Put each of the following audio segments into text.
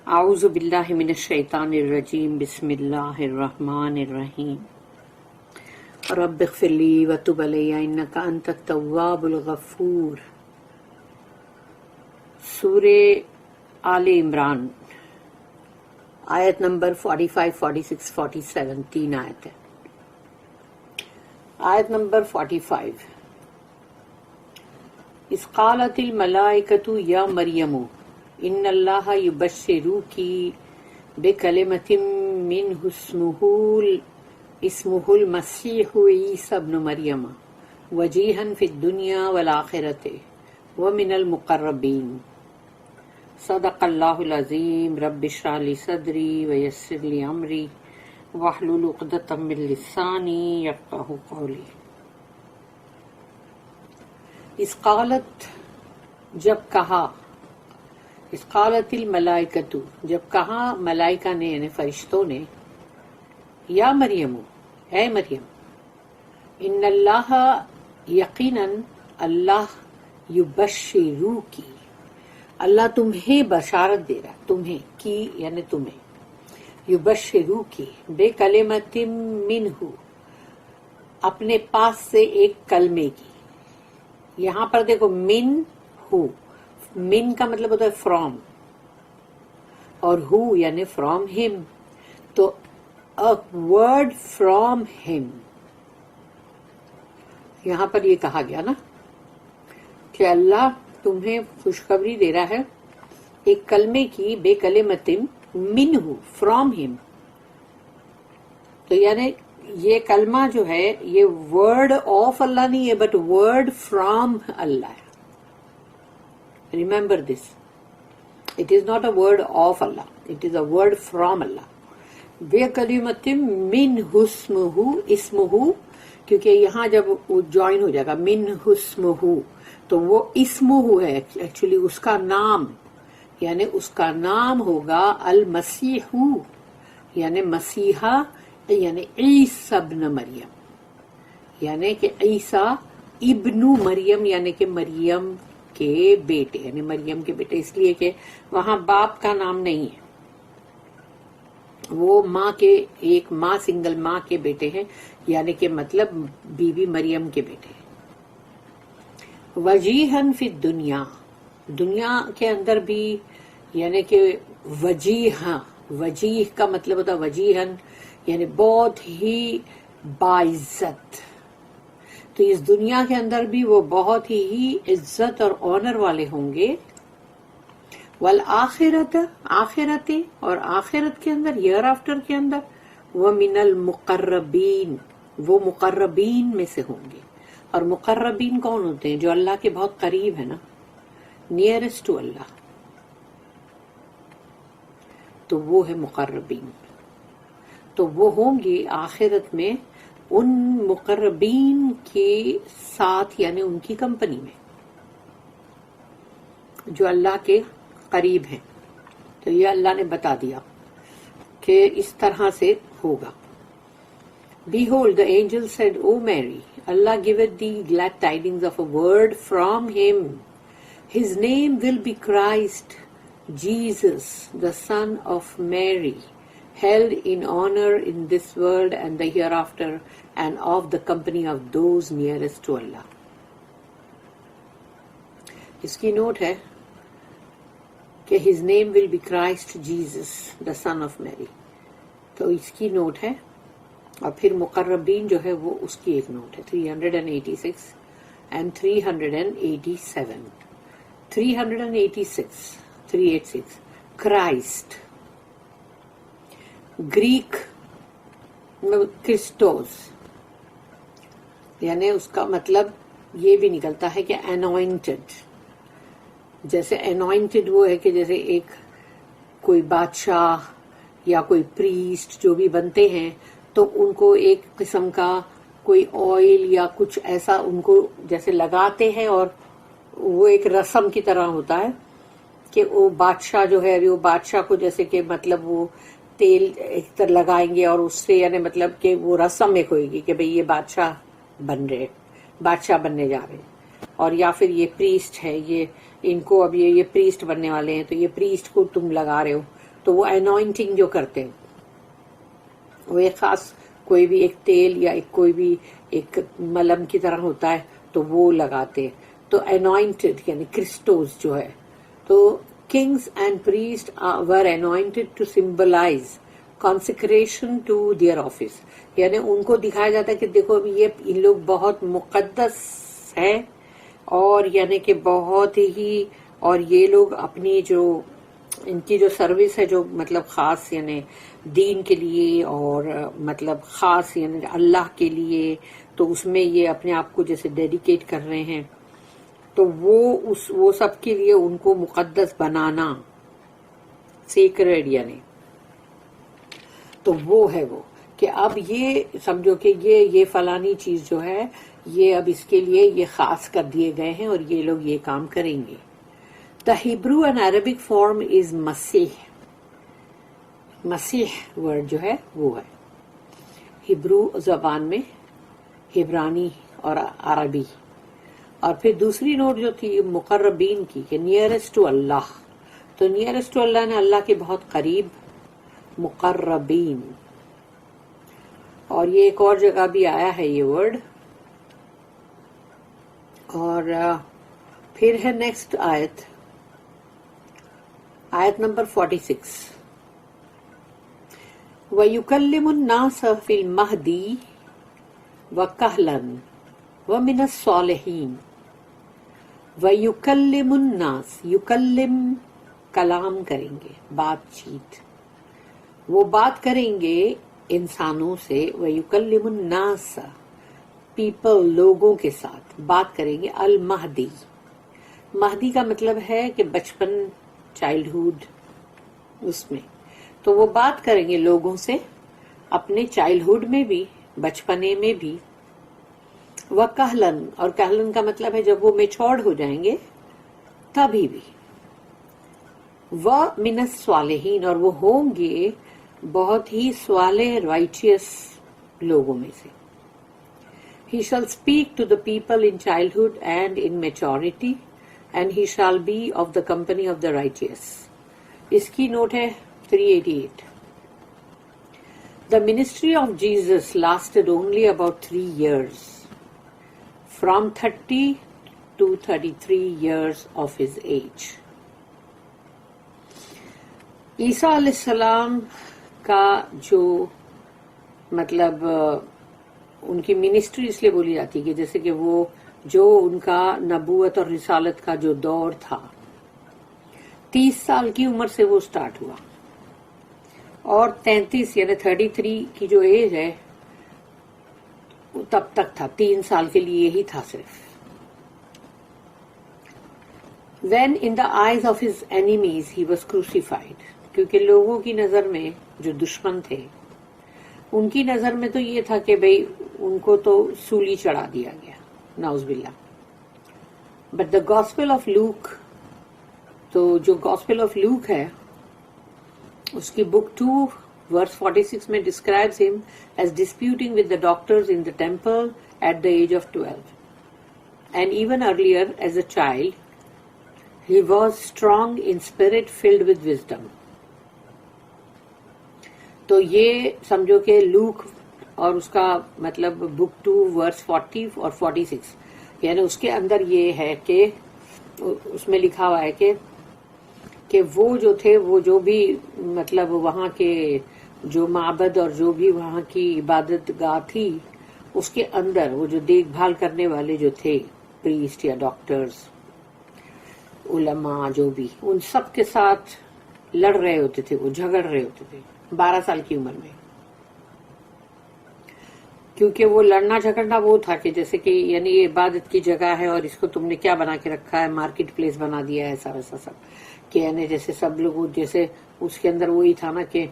اعوذ باللہ من الشیطان الرجیم بسم اللہ الرحمن الرحیم رب اغفر لی وتب علی انک انت التواب الغفور۔ سورہ آل عمران آیت نمبر 45، 46، 47 تین آیت ہے۔ آیت نمبر 45، اذ قالت الملائکۃ یا مریم ان اللہ یبشروکی بکلمۃ منہ اسمہ المسیح عیسی ابن مریم وجیہا فی الدنیا والآخرۃ ومن المقربین۔ صدق اللہ العظیم۔ رب اشرح لی صدری ویسر لی امری واحلل عقدۃ من لسانی یفقہوا قولی۔ اذ قالت، جب کہا، اذ قالت الملائکۃ، جب کہا ملائکہ نے یعنی فرشتوں نے، یا مریم، اے مریم، ان اللہ، یقیناً اللہ، یبشروکی، اللہ تمہیں بشارت دے رہا ہے، تمہیں کی یعنی تمہیں، یبشروکی بے کلمۃ منہ، اپنے پاس سے ایک کلمے کی۔ یہاں پر دیکھو من ہو، من کا مطلب ہوتا ہے فرام، اور ہو یعنی فرام ہم، تو a word from him، یہاں پر یہ کہا گیا نا کہ اللہ تمہیں خوشخبری دے رہا ہے ایک کلمے کی، بے کلمۃ منہ، فرام ہم، تو یعنی یہ کلمہ جو ہے یہ ورڈ آف اللہ نہیں ہے بٹ ورڈ فرام اللہ ہے۔ Remember this. It is not a word of Allah. It is a word from Allah. بِكَلِمَةٍ مِّنْهُ اسْمُهُ، اسمہ، کیونکہ یہاں جب وہ جوائن ہو جائے گا مِّنْهُ اسْمُهُ تو وہ اسمہ ہے، ایکچولی اس کا نام، یعنی اس کا نام ہوگا المسیح، یعنی مسیحا، یعنی عیسی ابن مریم، یعنی کہ عیسی ابن مریم، یعنی کہ مریم کے بیٹے، یعنی مریم کے بیٹے، اس لیے کہ وہاں باپ کا نام نہیں ہے، وہ ماں کے، ایک ماں، سنگل ماں کے بیٹے ہیں، یعنی کہ مطلب بی بی مریم کے بیٹے ہیں۔ وجیہن فی الدنیا، دنیا کے اندر بھی، یعنی کہ وجیہاں، وجیہ کا مطلب ہوتا ہے وجیہن یعنی بہت ہی باعزت، تو اس دنیا کے اندر بھی وہ بہت ہی عزت اور آنر والے ہوں گے۔ والآخرت، آخرت، اور آخرت کے اندر، ہیئر آفٹر کے اندر، ومن المقربین، وہ مقربین میں سے ہوں گے۔ اور مقربین کون ہوتے ہیں؟ جو اللہ کے بہت قریب ہے نا، نیئرسٹ ٹو اللہ، تو وہ ہے مقربین، تو وہ ہوں گے آخرت میں ان مقربین کے ساتھ، یعنی ان کی کمپنی میں، جو اللہ کے قریب ہیں۔ تو یہ اللہ نے بتا دیا کہ اس طرح سے ہوگا۔ Behold, the angel said, O Mary, Allah giveth thee glad tidings of a word from him. His name will be Christ, Jesus, the son of Mary, held in honor in this world and the hereafter, and of the company of those nearest to Allah. اس کی note ہے کہ his name will be Christ Jesus, the son of Mary، تو اس کی note ہے، اور پھر مقربین جو ہے وہ اس کی ایک نوٹ ہے، 386 and 387۔ 386 کرائسٹ، گریک کرسٹوس، یعنی اس کا مطلب یہ بھی نکلتا ہے کہ انوائنٹڈ، جیسے انوائنٹڈ وہ ہے کہ جیسے ایک کوئی بادشاہ یا کوئی پریسٹ جو بھی بنتے ہیں تو ان کو ایک قسم کا کوئی آئل یا کچھ ایسا ان کو جیسے لگاتے ہیں، اور وہ ایک رسم کی طرح ہوتا ہے کہ وہ بادشاہ جو ہے وہ بادشاہ کو جیسے کہ مطلب وہ تیل ایک طرح لگائیں گے، اور اس سے یعنی مطلب کہ وہ رسم ایک ہوئے گی کہ بھئی یہ بادشاہ بن رہے، بادشاہ بننے جا رہے، اور یا پھر یہ پریسٹ ہے، یہ ان کو اب یہ پریسٹ بننے والے ہیں، تو یہ پریسٹ کو تم لگا رہے ہو، تو وہ انوائنٹنگ جو کرتے ہیں وہ ایک خاص کوئی بھی ایک تیل یا کوئی بھی ایک ملم کی طرح ہوتا ہے تو وہ لگاتے. تو انوائنٹڈ یعنی کرسٹوس جو ہے. تو kings and priests were anointed to symbolize consecration to their office. یعنی ان کو دکھایا جاتا ہے کہ دیکھو یہ ان لوگ بہت مقدس ہیں اور یعنی کہ بہت ہی، اور یہ لوگ اپنی جو ان کی جو سروس ہے جو مطلب خاص یعنی دین کے لیے اور مطلب خاص یعنی اللہ کے لیے، تو اس میں یہ اپنے آپ کو جیسے ڈیڈیکیٹ کر رہے ہیں. تو وہ سب کے لیے ان کو مقدس بنانا، سیکریڈ یعنی، تو وہ ہے وہ کہ اب یہ سمجھو کہ یہ فلانی چیز جو ہے یہ اب اس کے لیے یہ خاص کر دیے گئے ہیں اور یہ لوگ یہ کام کریں گے. The Hebrew and Arabic form is مسیح. مسیح ورڈ جو ہے وہ ہے ہبرو زبان میں، ہبرانی اور عربی. اور پھر دوسری نوٹ جو تھی مقربین کی کہ نیئرسٹ ٹو اللہ. تو نیئرسٹ ٹو اللہ نے اللہ کے بہت قریب، مقربین. اور یہ ایک اور جگہ بھی آیا ہے یہ ورڈ. اور پھر ہے نیکسٹ آیت نمبر 46. وَيُكَلِّمُ النَّاسَ فِي الْمَهْدِ وَكَهْلًا وَمِنَ الصَّالِحِينَ. وَيُكَلِّمُ النَّاسَ، یکلم کلام کریں گے، بات چیت، وہ بات کریں گے انسانوں سے. وَيُكَلِّمُ النَّاسَ، پیپل، لوگوں کے ساتھ بات کریں گے. المہدی، مہدی کا مطلب ہے کہ بچپن، چائلڈہڈ، اس میں تو وہ بات کریں گے لوگوں سے اپنے چائلڈہڈ میں بھی، بچپنے میں بھی. وَكَهْلًا، اور کہلن کا مطلب ہے جب وہ میچورڈ ہو جائیں گے تبھی بھی. وَمِنَ الصَّالِحِينَ، اور وہ ہوں گے بہت ہی صالح، رائچیس لوگوں میں سے. He shall speak to the people in childhood and in maturity, and he shall be of the company of the righteous. اس کی نوٹ ہے 388. The ministry of Jesus lasted only about 3 years, from 30 to 33 years of his age. عیسیٰ علیہ السلام کا جو مطلب ان کی ministry اس لیے بولی جاتی ہے کہ جیسے کہ وہ جو ان کا نبوت اور رسالت کا جو دور تھا 30 سال کی عمر سے وہ سٹارٹ ہوا، اور 33 یعنی 33 کی جو ایج ہے وہ تب تک تھا، 3 سال کے لیے ہی تھا صرف. When in the eyes of his enemies he was crucified، کیونکہ لوگوں کی نظر میں جو دشمن تھے ان کی نظر میں تو یہ تھا کہ بھئی ان کو تو سولی چڑھا دیا گیا، نعوذ باللہ. بٹ دا گاسپل آف لوک، تو جو گاسپل آف لوک ہے اس کی بک 2 verse 46 میں describes him as disputing with the doctors in the temple at the age of 12. And even earlier as a child he was strong in spirit, filled with wisdom. تو یہ سمجھو کہ لوک اور اس کا مطلب بک 2 verse 40 اور 46 یعنی اس کے اندر یہ ہے کہ اس میں لکھا ہوا ہے کہ وہ جو تھے، وہ جو بھی مطلب وہاں کے جو معبد اور جو بھی وہاں کی عبادت گاہ تھی اس کے اندر وہ جو دیکھ بھال کرنے والے جو تھے، پریسٹ یا ڈاکٹرز، علماء، جو بھی، ان سب کے ساتھ لڑ رہے ہوتے تھے، وہ جھگڑ رہے ہوتے تھے 12 سال کی عمر میں. کیونکہ وہ لڑنا جھگڑنا وہ تھا کہ جیسے کہ یعنی یہ عبادت کی جگہ ہے اور اس کو تم نے کیا بنا کے رکھا ہے، مارکیٹ پلیس بنا دیا ہے، ایسا ویسا سب کہ یعنی جیسے سب لوگ جیسے اس کے اندر وہی تھا نا کہ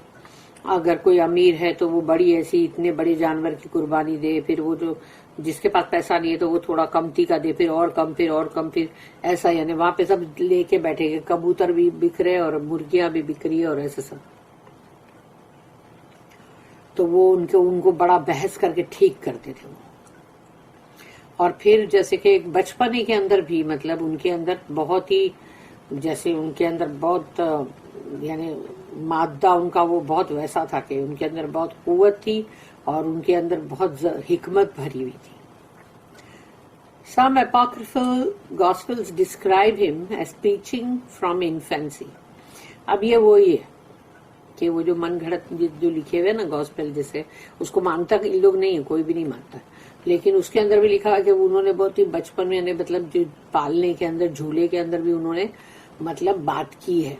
اگر کوئی امیر ہے تو وہ بڑی ایسی اتنے بڑے جانور کی قربانی دے، پھر وہ جو جس کے پاس پیسہ نہیں ہے تو وہ تھوڑا کمتی کا دے، پھر اور کم، پھر اور کم، پھر ایسا. یعنی وہاں پہ سب لے کے بیٹھے گئے، کبوتر بھی بک رہے اور مرغیاں بھی بک رہی ہے اور ایسے سب. تو وہ ان کو بڑا بحث کر کے ٹھیک کرتے تھے وہ. اور پھر جیسے کہ ایک بچپنے کے اندر بھی مطلب ان کے اندر بہت ہی جیسے ان کے اندر بہت یعنی مادہ ان کا وہ بہت ویسا تھا کہ ان کے اندر بہت قوت تھی اور ان کے اندر بہت حکمت بھری ہوئی تھی. Some apocryphal gospels describe him as preaching from infancy. اب یہ وہی ہے کہ وہ جو من گھڑت جو لکھے ہوئے نا گاسپل جیسے اس کو مانتا ان لوگ نہیں ہے، کوئی بھی نہیں مانتا، لیکن اس کے اندر بھی لکھا کہ انہوں نے بہت ہی بچپن میں یعنی مطلب جو پالنے کے اندر جھولے کے اندر بھی انہوں نے مطلب بات کی ہے.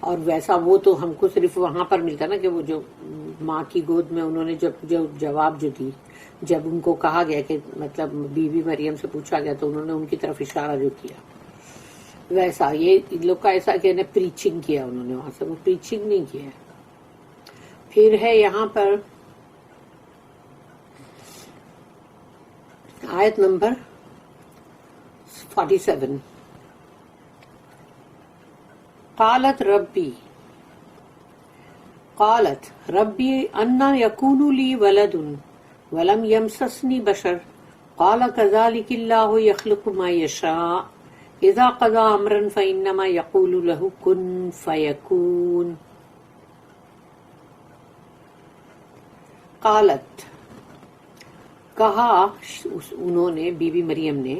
اور ویسا وہ تو ہم کو صرف وہاں پر ملتا نا کہ وہ جو ماں کی گود میں انہوں نے جو جواب جو دی، جب ان کو کہا گیا کہ مطلب بی بی مریم سے پوچھا گیا تو انہوں نے ان کی طرف اشارہ جو کیا، ویسا یہ ان لوگ کا ایسا کہ پریچنگ کیا انہوں نے، وہاں سے وہ پریچنگ نہیں کیا. پھر ہے یہاں پر آیت نمبر 47. قالت ربی انا یکون لی ولد ولم یمسسنی بشر قال کذالک اللہ یخلق ما یشاء اذا قضى امرا فانما یقول له کن فیکون. قالت کہا انہوں نے، بی بی مریم نے،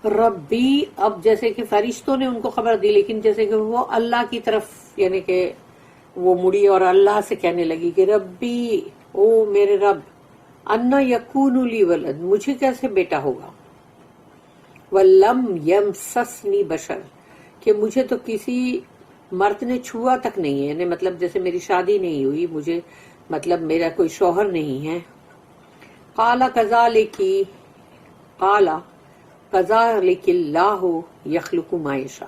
ربی، اب جیسے کہ فرشتوں نے ان کو خبر دی، لیکن جیسے کہ وہ اللہ کی طرف یعنی کہ وہ مڑی اور اللہ سے کہنے لگی کہ ربی، او میرے رب، انا یکون لی ولد، مجھے کیسے بیٹا ہوگا، ولم یمسسنی بشر، کہ مجھے تو کسی مرد نے چھوا تک نہیں ہے، یعنی مطلب جیسے میری شادی نہیں ہوئی، مجھے مطلب میرا کوئی شوہر نہیں ہے. قال کذالک اللہ یخلق ما یشاء.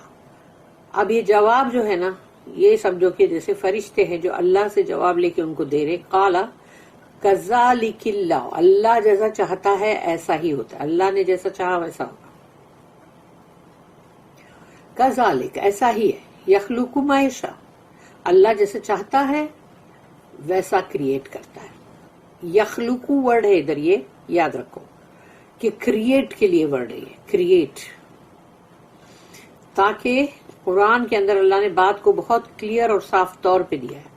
اب یہ جواب جو ہے نا، یہ سمجھو کہ جیسے فرشتے ہیں جو اللہ سے جواب لے کے ان کو دے رہے. قال کذالک اللہ، اللہ جیسا چاہتا ہے ایسا ہی ہوتا ہے، اللہ نے جیسا چاہا ویسا ہوگا. کذالک ایسا ہی ہے، یخلق ما یشاء، اللہ جیسے چاہتا ہے ویسا کریٹ کرتا ہے. یخلق ورڈ ہے ادھر، یہ یاد رکھو کہ کریٹ کے لیے ورڈ ہے یہ، کریٹ، تاکہ قرآن کے اندر اللہ نے بات کو بہت کلیئر اور صاف طور پہ دیا ہے،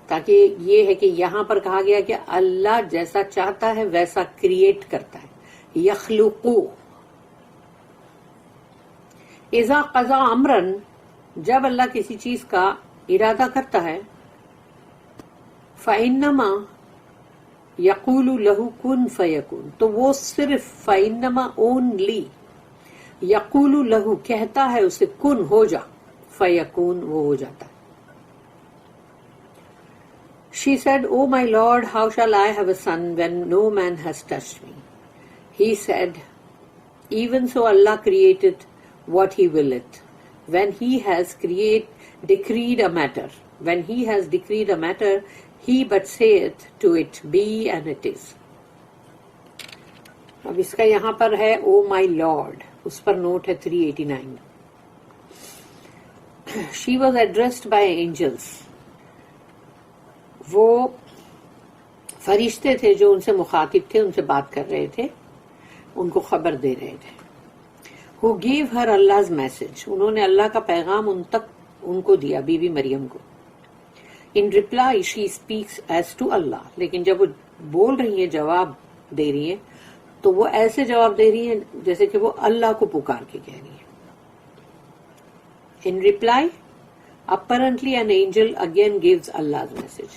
تاکہ یہ ہے کہ یہاں پر کہا گیا کہ اللہ جیسا چاہتا ہے ویسا کریٹ کرتا ہے. یخلقو، اذا قضا امرن، جب اللہ کسی چیز کا ارادہ کرتا ہے، فإنما یقول لہو کن فیکون، تو وہ صرف فإنما اونلی یقول لہو کہتا ہے اسے کن ہو جا، فیکون وہ ہو جاتا ہے. She said, "O my Lord, how shall I have a son when no man has touched me?" He said, "Even so Allah created what he willeth. When he has decreed a matter, he but saith to it, be, and it is." اب اس کا یہاں پر ہے او مائی lord, اس پر note ہے 389. She was addressed by angels. وہ فرشتے تھے جو ان سے مخاطب تھے، ان سے بات کر رہے تھے، ان کو خبر دے رہے تھے. Who gave her Allah's message. انہوں نے اللہ کا پیغام ان کو دیا، بی بی مریم کو. In reply she speaks as to Allah. لیکن جب وہ بول رہی ہیں، جواب دے رہی ہیں، تو وہ ایسے جواب دے رہی ہیں جیسے کہ وہ اللہ کو پکار کے کہہ رہی ہیں. In reply, apparently an angel again gives Allah's message.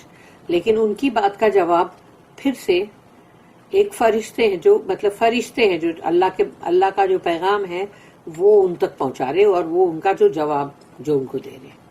لیکن ان کی بات کا جواب پھر سے ایک فرشتے ہیں جو اللہ کا جو پیغام ہے وہ ان تک پہنچا رہے، اور وہ ان کا جو جواب جو ان کو دے رہے ہیں.